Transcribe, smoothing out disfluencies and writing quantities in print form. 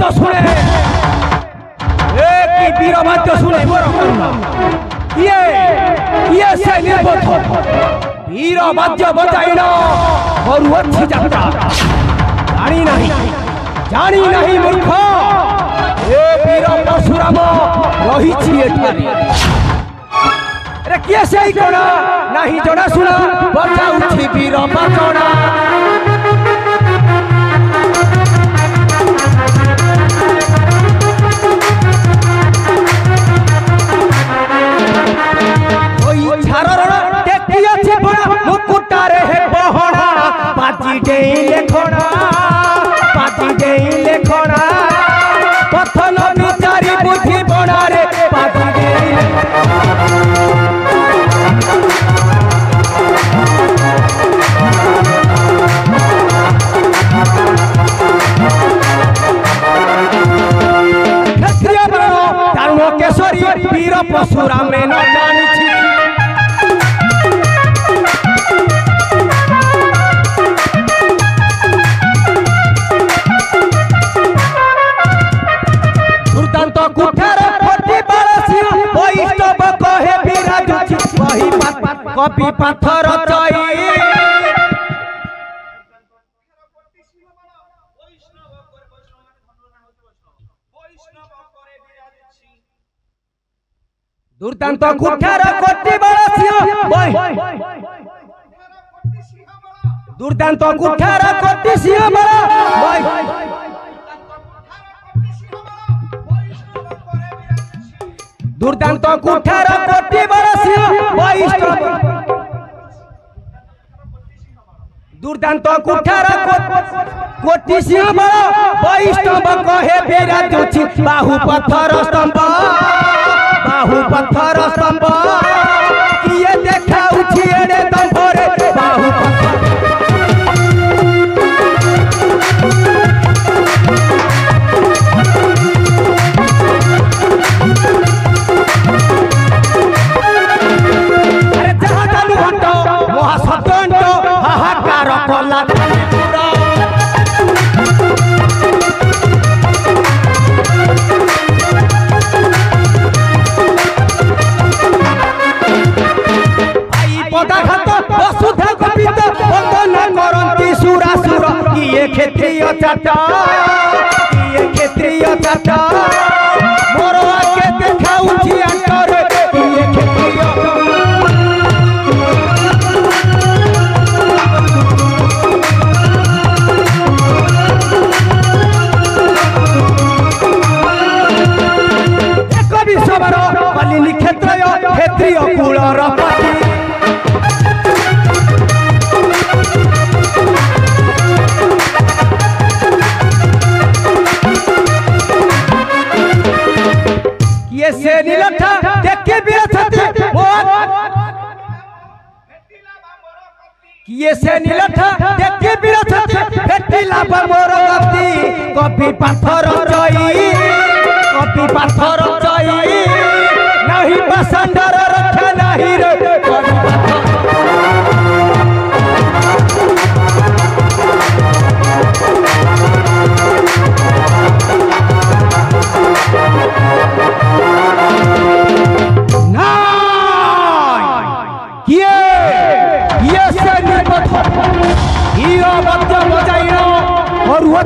शब्द शुणे एक वीर वाद्य शुणे मोर कर्ण ये से निर्बोध वीर वाद्य बजाइन करू अच्छी जात्रा जानी नहीं मूर्ख ए वीर परशुराम रही अरे किए से कण नहीं जड़ा शुणा बजाऊँ वीर बाजना मुकुटारे है बहना पाती डेले खोना पथल विचारी बुद्धि बना रे पाती डेले क्षत्रिय बनो तारुण केशरी वीर परशुराम में न जानी छी कपि पत्थर दुर्दांत कुठार कोटि दुर्दांत कुठार कोटि सिंह दुर्दांत कुठार कोटि दुर्दांत कुठार कोटि सिंह वैष्णव कहे विराजुछि बाहु पत्थर स्तंभ किए देखाउछि एडे दंभरे बाहु क्षत्रिय चाटा मोर आगे देखाउछि अंतर किए क्षत्रिय एक विश्वर बलिनी क्षत्रिय कुलर पाटी से नीलठा देखे बिरथते किए से नीलठा देखे बिरथते फेटिला मोर गति कपि पत्थर चई नहीं बसंडर रखे नहीं रे और वो